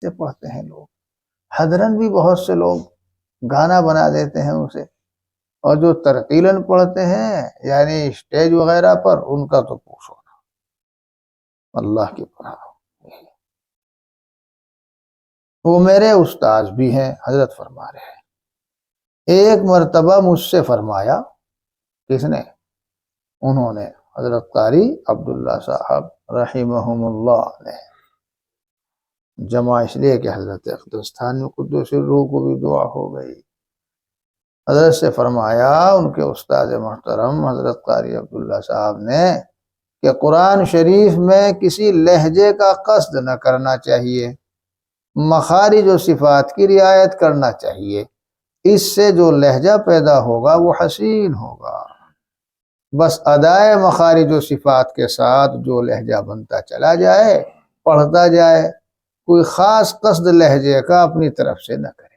سے پڑھتے ہیں لوگ، حضرن بھی بہت سے لوگ گانا بنا دیتے ہیں اسے، اور جو ترتیلاً پڑھتے ہیں یعنی اسٹیج وغیرہ پر، ان کا تو پوچھو نا، اللہ کی پناہ۔ وہ میرے استاذ بھی ہیں، حضرت فرما رہے ہیں۔ ایک مرتبہ مجھ سے فرمایا، کس نے؟ انہوں نے، حضرت قاری عبداللہ صاحب رحمہم اللہ نے، جمع اس لیے کہ حضرت اقدس ثانی قدس الروح کو بھی دعا ہو گئی۔ حضرت سے فرمایا ان کے استاد محترم حضرت قاری عبداللہ صاحب نے کہ قرآن شریف میں کسی لہجے کا قصد نہ کرنا چاہیے، مخارج و صفات کی رعایت کرنا چاہیے، اس سے جو لہجہ پیدا ہوگا وہ حسین ہوگا۔ بس ادائے مخارج و صفات کے ساتھ جو لہجہ بنتا چلا جائے، پڑھتا جائے، کوئی خاص قصد لہجے کا اپنی طرف سے نہ کرے۔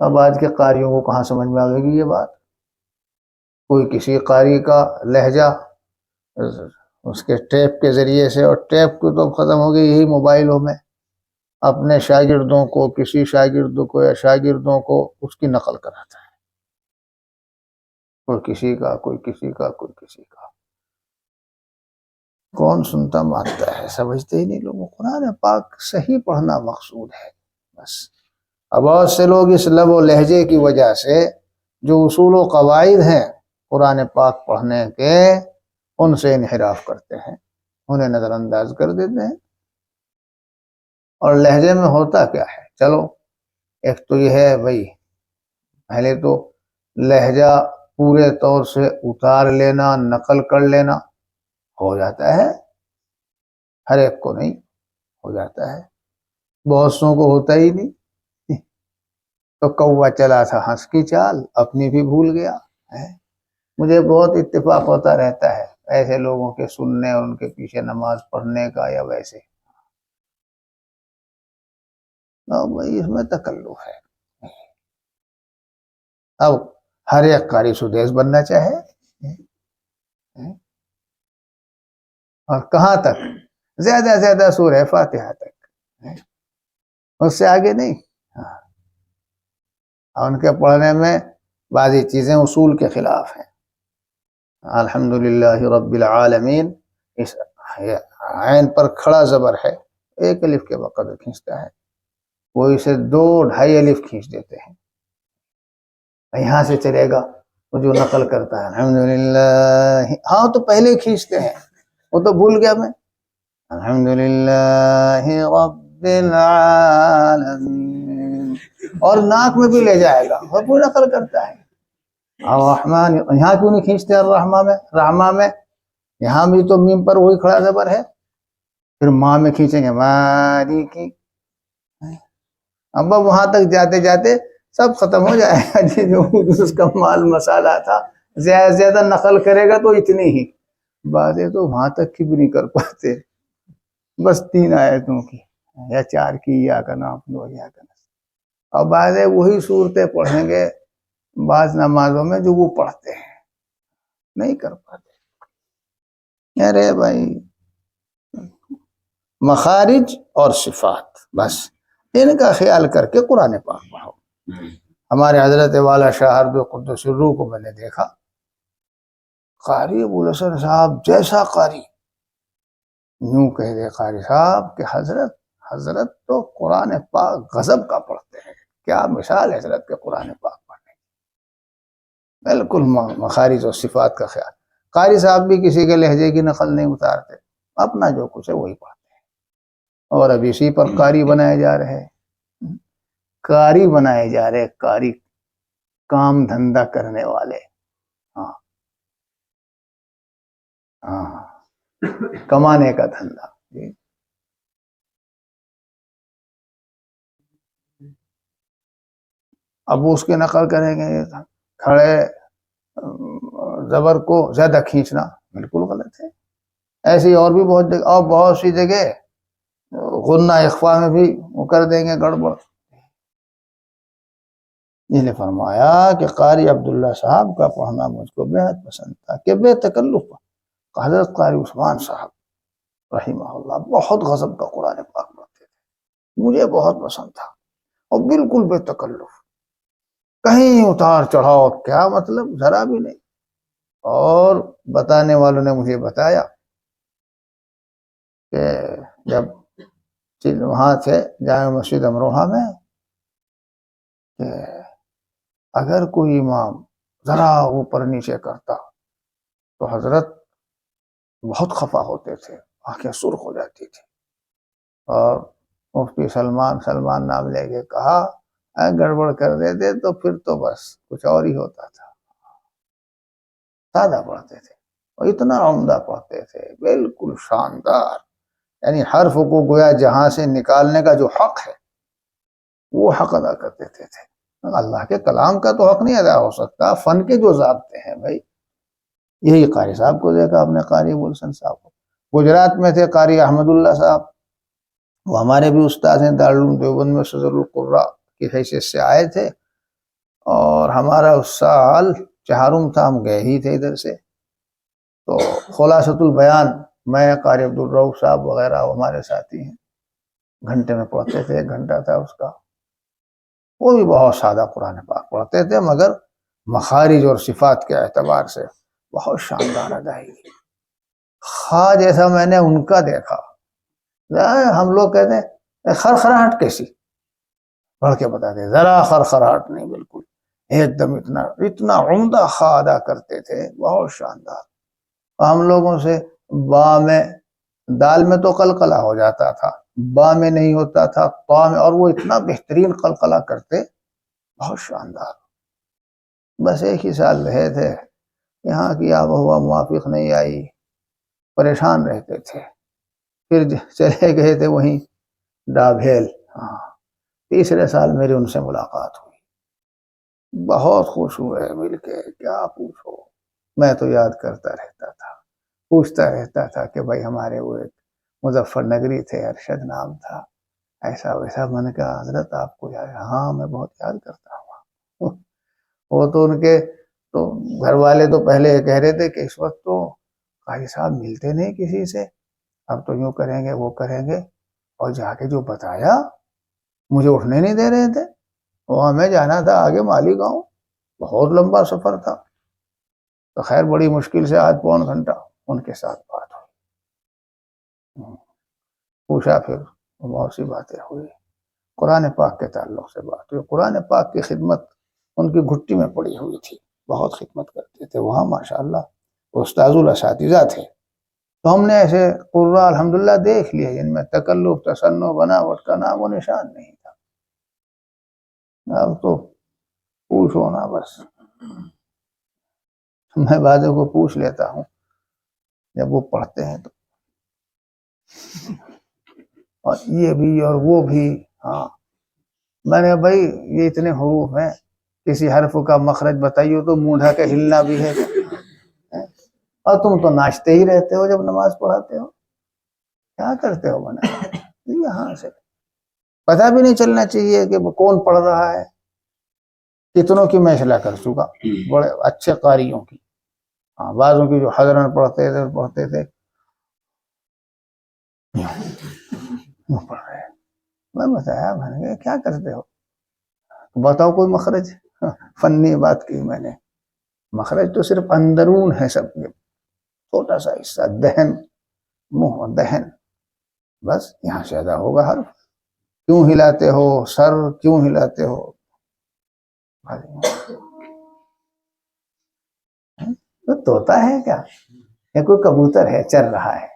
اب آج کے قاریوں کو کہاں سمجھ میں آئے گی یہ بات؟ کوئی کسی قاری کا لہجہ اس کے ٹیپ کے ذریعے سے، اور ٹیپ کو تو ختم ہو گئی یہی موبائلوں میں، اپنے شاگردوں کو، کسی شاگرد کو یا شاگردوں کو اس کی نقل کراتا ہے، کوئی کسی کا، کوئی کسی کا، کوئی کسی کا۔ کون سنتا مانتا ہے؟ سمجھتے ہی نہیں لوگوں۔ قرآن پاک صحیح پڑھنا مقصود ہے بس۔ اب بہت سے لوگ اس لب و لہجے کی وجہ سے جو اصول و قواعد ہیں قرآن پاک پڑھنے کے، ان سے انحراف کرتے ہیں، انہیں نظر انداز کر دیتے ہیں۔ اور لہجے میں ہوتا کیا ہے؟ چلو ایک تو یہ ہے بھائی، پہلے تو لہجہ پورے طور سے اتار لینا، نقل کر لینا ہو جاتا ہے، ہر ایک کو نہیں ہو جاتا ہے، بہت سوں کو ہوتا ہی نہیں۔ تو کوا چلا تھا ہنس کی چال، اپنی بھی بھول گیا ہے۔ مجھے بہت اتفاق ہوتا رہتا ہے ایسے لوگوں کے سننے اور ان کے پیچھے نماز پڑھنے کا، یا ویسے بھائی اس میں تکلف ہے۔ اب ہر ایک قاری سدیس بننا چاہے، اور کہاں تک؟ زیادہ زیادہ سورہ فاتحہ تک، اس سے آگے نہیں۔ ان کے پڑھنے میں بعضی چیزیں اصول کے خلاف ہیں۔ الحمدللہ رب العالمین، اس عین پر کھڑا زبر ہے، ایک الف کے وقت کھینچتا ہے، وہ اسے 2-2.5 الف کھینچ دیتے ہیں۔ یہاں سے چلے گا وہ جو نقل کرتا ہے الحمدللہ، ہاں تو پہلے کھینچتے ہیں، وہ تو بھول گیا میں، الحمدللہ رب العالمین، اور ناک میں بھی لے جائے گا، وہ پورا نقل کرتا ہے۔ الرحمن، یہاں کیوں نہیں کھینچتے رحمہ میں؟ یہاں بھی تو میم پر وہی کھڑا زبر ہے، پھر ماں میں کھینچیں گے مالکی۔ اب وہاں تک جاتے جاتے سب ختم ہو جائے گا، جو اس کا مال مسالہ تھا، زیادہ زیادہ نقل کرے گا تو اتنی ہی باتیں، تو وہاں تک کی بھی نہیں کر پاتے، بس 3 آیتوں کی یا 4 کی، یا کا نام لو یا کا نام۔ اور بعض وہی صورتیں پڑھیں گے بعض نمازوں میں جو وہ پڑھتے ہیں، نہیں کر پاتے۔ ارے بھائی مخارج اور صفات، بس ان کا خیال کر کے قرآن پاک پڑھو۔ ہمارے حضرت والا شاہ حرب قدس الروح کو میں نے دیکھا، قاری ابو الحسن صاحب جیسا قاری، یوں کہہ دے قاری صاحب کہ حضرت تو قرآن پاک غضب کا پڑھتے ہیں، کیا مثال ہے حضرت کے قرآن پاک پڑھنے، بالکل مخارج اور صفات کا خیال۔ قاری صاحب بھی کسی کے لہجے کی نقل نہیں اتارتے، اپنا جو کچھ ہے وہی پڑھتے ہیں، اور اب اسی پر قاری بنائے جا رہے ہیں، قاری بنائے جا رہے، قاری کام دھندا کرنے والے، ہاں کمانے کا دھندا۔ اب اس کی نقل کریں گے، کھڑے زبر کو زیادہ کھینچنا بالکل غلط ہے۔ ایسی اور بھی بہت سی جگہ غنہ اخفا میں بھی وہ کر دیں گے گڑبڑ۔ اس نے فرمایا کہ قاری عبداللہ صاحب کا پڑھنا مجھ کو بہت پسند تھا کہ بے تکلف۔ حضرت قاری عثمان صاحب رحمہ اللہ بہت غضب کا قرآن پاک پڑھتے تھے، مجھے بہت پسند تھا، اور بالکل بے تکلف، کہیں اتار چڑھاؤ، کیا مطلب، ذرا بھی نہیں۔ اور بتانے والوں نے مجھے بتایا کہ جب وہاں تھے جامع مسجد امروہہ میں، کہ اگر کوئی امام ذرا اوپر نیچے کرتا تو حضرت بہت خفا ہوتے تھے، آنکھیں سرخ ہو جاتی تھی، اور مفتی سلمان نام لے کے کہا گڑبڑ کر دیتے تو پھر تو بس کچھ اور ہی ہوتا تھا۔ سادہ پڑھتے تھے اور اتنا عمدہ پڑھتے تھے، بالکل شاندار، یعنی حرف کو گویا جہاں سے نکالنے کا جو حق ہے وہ حق ادا کر دیتے تھے۔ اللہ کے کلام کا تو حق نہیں ادا ہو سکتا، فن کے جو ضابطے ہیں بھائی، یہی قاری صاحب کو دیکھا آپ نے، قاری ابوالحسن صاحب کو۔ گجرات میں تھے قاری احمد اللہ صاحب، وہ ہمارے بھی استاد ہیں، دارالعلوم دیوبند میں صدر القراء کی حیثیت سے آئے تھے، اور ہمارا اس سال چہارم تھا، ہم گئے ہی تھے ادھر سے، تو خلاصۃ البیان میں، قاری عبدالرؤف صاحب وغیرہ ہمارے ساتھی ہیں، گھنٹے میں پڑھتے تھے، 1 گھنٹہ تھا اس کا۔ وہ بھی بہت سادہ قرآن پاک پڑھتے تھے، مگر مخارج اور صفات کے اعتبار سے بہت شاندار ادائیگی، خواہ جیسا میں نے ان کا دیکھا۔ ہم لوگ کہتے ہیں خرخراہٹ کیسی، پڑھ کے بتاتے، ذرا خرخراہٹ نہیں، بالکل ایک دم اتنا عمدہ خواہ ادا کرتے تھے، بہت شاندار۔ ہم لوگوں سے با میں، دال میں تو قلقلہ ہو جاتا تھا، با میں نہیں ہوتا تھا، طا میں، اور وہ اتنا بہترین قلقلہ کرتے، بہت شاندار۔ بس ایک ہی سال رہے تھے، یہاں کی آب و ہوا موافق نہیں آئی، پریشان رہتے تھے، پھر چلے گئے تھے وہیں ڈابھیل۔ ہاں، تیسرے سال میری ان سے ملاقات ہوئی، بہت خوش ہوئے مل کے، کیا پوچھو، میں تو یاد کرتا رہتا تھا، پوچھتا رہتا تھا کہ بھائی ہمارے وہ ایک مظفر نگری تھے، ارشد نام تھا، ایسا ویسا۔ میں نے کہا حضرت آپ کو یاد؟ ہاں میں بہت یاد کرتا ہوں۔ وہ تو ان کے تو گھر والے تو پہلے یہ کہہ رہے تھے کہ اس وقت تو قاری صاحب ملتے نہیں کسی سے، اب تو یوں کریں گے وہ کریں گے، اور جا کے جو بتایا مجھے اٹھنے نہیں دے رہے تھے، وہ ہمیں جانا تھا آگے مالی گاؤں، بہت لمبا سفر تھا، تو خیر بڑی مشکل سے 8 پون گھنٹہ ان کے ساتھ بات ہوئی، پوچھا، پھر بہت سی باتیں ہوئی، قرآن پاک کے تعلق سے بات ہوئی۔ قرآن پاک کی خدمت ان کی گھٹی میں پڑی ہوئی تھی، بہت خدمت کرتے تھے وہاں، ماشاءاللہ استاذ الاساتذہ تھے۔ تو ہم نے ایسے قراء الحمدللہ دیکھ لیے جن میں تکلف، تصنع، بناوٹ کا نام و نشان نہیں تھا۔ اب تو پوچھو نا، بس میں بعضوں کو پوچھ لیتا ہوں جب وہ پڑھتے ہیں تو، اور یہ بھی اور وہ بھی۔ ہاں، میں نے بھائی یہ اتنے حروف ہیں، کسی حرف کا مخرج بتائیے تو منہ ڈھا کے ہلنا بھی ہے، اور تم تو ناچتے ہی رہتے ہو جب نماز پڑھاتے ہو، کیا کرتے ہو بنا؟ یہاں سے پتہ بھی نہیں چلنا چاہیے کہ کون پڑھ رہا ہے۔ کتنوں کی میں اصلاح کر چکا، بڑے اچھے قاریوں کی، ہاں، بعضوں کی جو حضرن پڑھتے تھے پڑھ رہے، میں بتایا، میں نے کہا کیا کرتے ہو، بتاؤ کوئی مخرج۔ فنی بات کی میں نے، مخرج تو صرف اندرون ہے، سب کے چھوٹا سا حصہ، دہن، منہ دہن، بس یہاں سے ادا ہوگا حرف۔ کیوں ہلاتے ہو سر، کیوں ہلاتے ہو؟ طوطا ہے کیا، یا کوئی کبوتر ہے چل رہا ہے؟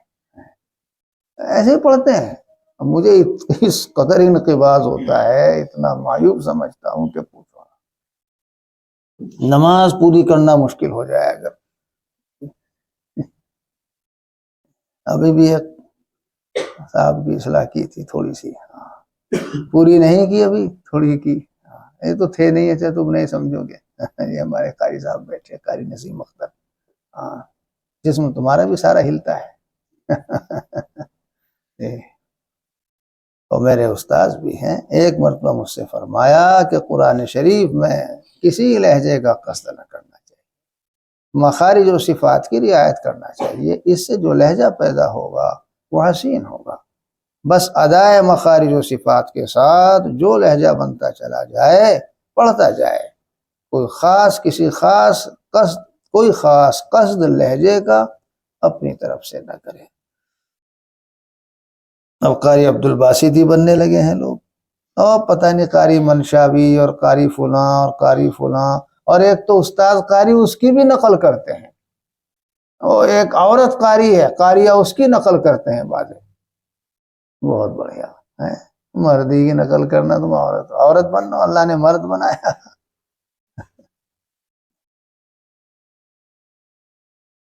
ایسے ہی پڑھتے ہیں۔ مجھے اس قدر انقباض ہوتا ہے، اتنا معیوب سمجھتا ہوں کہ پوچھو، نماز پوری کرنا مشکل ہو جائے اگر۔ ابھی بھی ایک صاحب کی اصلاح کی تھی تھوڑی سی، پوری نہیں کی، ابھی تھوڑی کی، یہ تو تھے نہیں، ایسے تم نہیں سمجھو گے، یہ ہمارے قاری صاحب بیٹھے، قاری نسیم اختر، ہاں، جسم تمہارا بھی سارا ہلتا ہے۔ اور میرے استاذ بھی ہیں، ایک مرتبہ مجھ سے فرمایا کہ قرآن شریف میں کسی لہجے کا قصد نہ کرنا چاہیے، مخارج و صفات کی رعایت کرنا چاہیے، اس سے جو لہجہ پیدا ہوگا وہ حسین ہوگا۔ بس ادائے مخارج و صفات کے ساتھ جو لہجہ بنتا چلا جائے پڑھتا جائے، کوئی خاص قصد لہجے کا اپنی طرف سے نہ کرے۔ اب قاری عبد الباسط ہی بننے لگے ہیں لوگ، اور پتہ نہیں قاری منشاوی اور قاری فلاں اور قاری فلاں، اور ایک تو استاد قاری اس کی بھی نقل کرتے ہیں، اور ایک عورت قاری ہے، قاریہ اس کی نقل کرتے ہیں بعد۔ بہت بڑھیا ہے، مردی کی نقل کرنا، تم عورت بننا، اللہ نے مرد بنایا۔